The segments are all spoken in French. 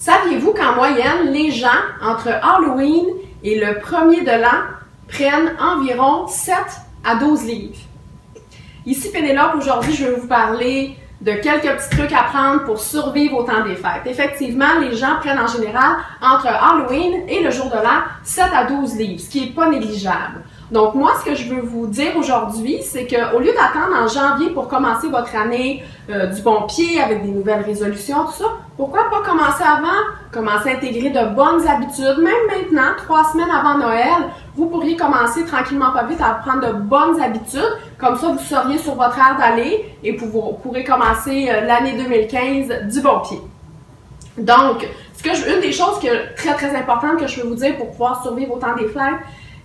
Saviez-vous qu'en moyenne, les gens, entre Halloween et le 1er de l'an, prennent environ 7 à 12 livres? Ici Pénélope, aujourd'hui, je vais vous parler de quelques petits trucs à prendre pour survivre au temps des fêtes. Effectivement, les gens prennent en général entre Halloween et le jour de l'an 7 à 12 livres, ce qui n'est pas négligeable. Donc moi, ce que je veux vous dire aujourd'hui, c'est qu'au lieu d'attendre en janvier pour commencer votre année du bon pied avec des nouvelles résolutions, tout ça, pourquoi pas commencer avant, commencer à intégrer de bonnes habitudes, même maintenant, 3 semaines avant Noël, vous pourriez commencer tranquillement pas vite à prendre de bonnes habitudes, comme ça vous seriez sur votre aire d'aller et vous pourrez commencer l'année 2015 du bon pied. Donc, une des choses très importantes que je veux vous dire pour pouvoir survivre au temps des fêtes,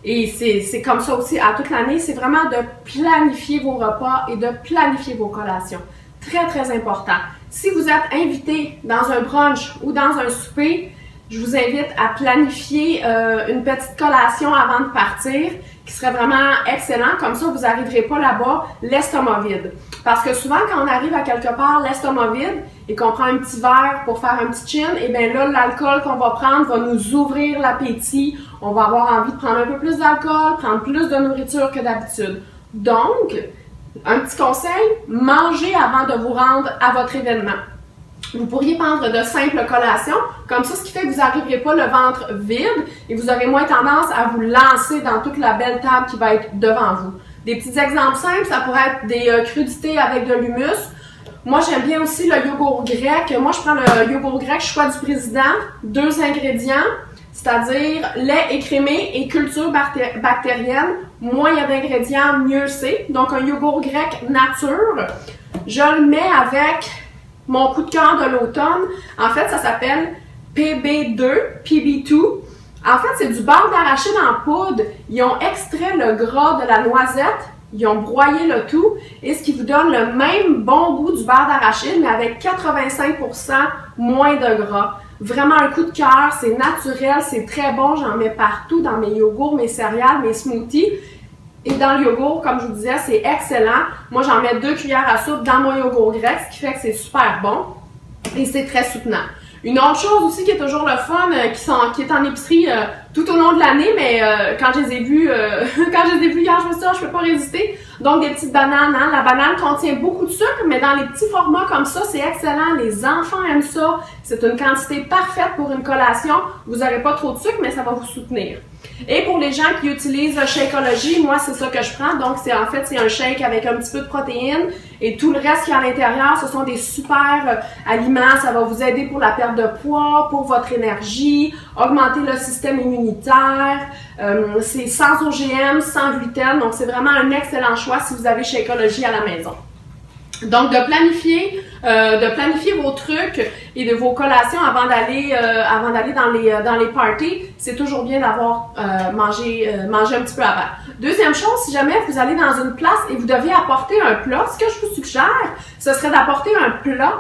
et c'est comme ça aussi à toute l'année, c'est vraiment de planifier vos repas et de planifier vos collations. Très important. Si vous êtes invité dans un brunch ou dans un souper, je vous invite à planifier une petite collation avant de partir, qui serait vraiment excellent. Comme ça, vous n'arriverez pas là-bas l'estomac vide. Parce que souvent, quand on arrive à quelque part l'estomac vide et qu'on prend un petit verre pour faire un petit chin, et bien là, l'alcool qu'on va prendre va nous ouvrir l'appétit. On va avoir envie de prendre un peu plus d'alcool, prendre plus de nourriture que d'habitude. Donc, un petit conseil, mangez avant de vous rendre à votre événement. Vous pourriez prendre de simples collations, comme ça, ce qui fait que vous n'arriverez pas le ventre vide et vous aurez moins tendance à vous lancer dans toute la belle table qui va être devant vous. Des petits exemples simples, ça pourrait être des crudités avec de l'humus. Moi, j'aime bien aussi le yogourt grec. Moi, je prends le yogourt grec Choix du Président, 2 ingrédients, c'est-à-dire lait écrémé et culture bactérienne. Moins il y a d'ingrédients, mieux c'est. Donc, un yogourt grec nature. Je le mets avec mon coup de cœur de l'automne. En fait, ça s'appelle PB2. En fait, c'est du beurre d'arachide en poudre. Ils ont extrait le gras de la noisette. Ils ont broyé le tout. Et ce qui vous donne le même bon goût du beurre d'arachide, mais avec 85% moins de gras. Vraiment un coup de cœur. C'est naturel, c'est très bon. J'en mets partout dans mes yogourts, mes céréales, mes smoothies. Et dans le yogourt, comme je vous disais, c'est excellent. Moi, j'en mets 2 cuillères à soupe dans mon yogourt grec, ce qui fait que c'est super bon. Et c'est très soutenant. Une autre chose aussi qui est toujours le fun, qui est en épicerie tout au long de l'année, mais quand je les ai vus, hier, je me suis dit, je peux pas résister. Donc, des petites bananes. Hein? La banane contient beaucoup de sucre, mais dans les petits formats comme ça, c'est excellent. Les enfants aiment ça. C'est une quantité parfaite pour une collation. Vous n'aurez pas trop de sucre, mais ça va vous soutenir. Et pour les gens qui utilisent Shakeology, moi, c'est ça que je prends. Donc, c'est un shake avec un petit peu de protéines. Et tout le reste qui est à l'intérieur, ce sont des super aliments. Ça va vous aider pour la perte de poids, pour votre énergie, augmenter le système immunitaire. C'est sans OGM, sans gluten. Donc, c'est vraiment un excellent choix si vous avez Shakeology à la maison. Donc, de planifier vos trucs et de vos collations avant d'aller dans les parties, c'est toujours bien d'avoir mangé un petit peu avant. Deuxième chose, si jamais vous allez dans une place et vous deviez apporter un plat, ce que je vous suggère, ce serait d'apporter un plat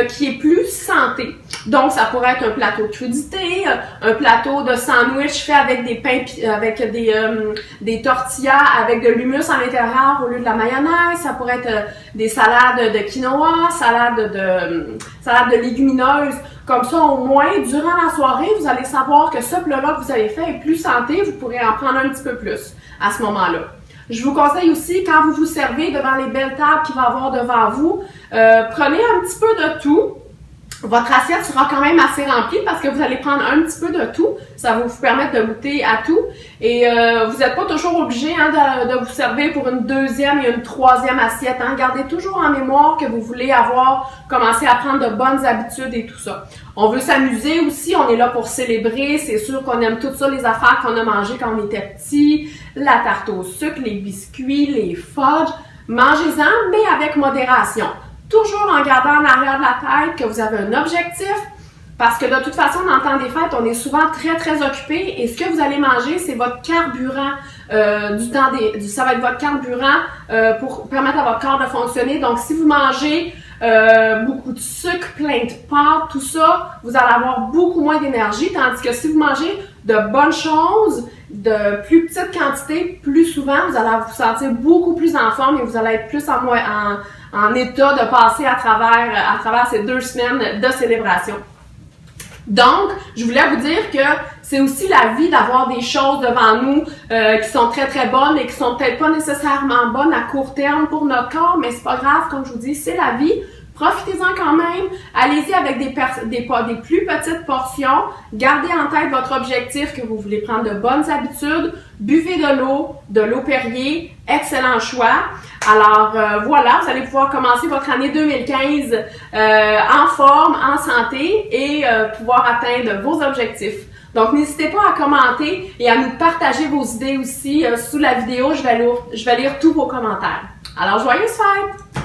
qui est plus santé. Donc, ça pourrait être un plateau de crudités, un plateau de sandwich fait avec des pains, avec des tortillas, avec de l'humus à l'intérieur au lieu de la mayonnaise. Ça pourrait être des salades de quinoa, salade de légumineuses. Comme ça, au moins, durant la soirée, vous allez savoir que ce plat-là que vous avez fait est plus santé. Vous pourrez en prendre un petit peu plus à ce moment-là. Je vous conseille aussi, quand vous vous servez devant les belles tables qu'il va y avoir devant vous, prenez un petit peu de tout. Votre assiette sera quand même assez remplie parce que vous allez prendre un petit peu de tout. Ça va vous permettre de goûter à tout. Et vous n'êtes pas toujours obligé de vous servir pour une deuxième et une troisième assiette. Hein. Gardez toujours en mémoire que vous voulez commencer à prendre de bonnes habitudes et tout ça. On veut s'amuser aussi, on est là pour célébrer. C'est sûr qu'on aime tout ça, les affaires qu'on a mangées quand on était petit. La tarte au sucre, les biscuits, les fudges. Mangez-en, mais avec modération. Toujours en gardant en arrière de la tête que vous avez un objectif, parce que de toute façon, dans le temps des fêtes, on est souvent très occupé et ce que vous allez manger, c'est votre carburant ça va être votre carburant pour permettre à votre corps de fonctionner. Donc, si vous mangez beaucoup de sucre, plein de pâtes, tout ça, vous allez avoir beaucoup moins d'énergie, tandis que si vous mangez de bonnes choses, de plus petites quantités, plus souvent, vous allez vous sentir beaucoup plus en forme et vous allez être plus en état de passer à travers ces 2 semaines de célébration. Donc, je voulais vous dire que c'est aussi la vie d'avoir des choses devant nous qui sont très très bonnes et qui sont peut-être pas nécessairement bonnes à court terme pour notre corps, mais c'est pas grave, comme je vous dis, c'est la vie. Profitez-en quand même. Allez-y avec des plus petites portions. Gardez en tête votre objectif que vous voulez prendre de bonnes habitudes. Buvez de l'eau Perrier. Excellent choix. Alors voilà, vous allez pouvoir commencer votre année 2015 en forme, en santé et pouvoir atteindre vos objectifs. Donc, n'hésitez pas à commenter et à nous partager vos idées aussi sous la vidéo. Je vais lire tous vos commentaires. Alors, joyeuses fêtes!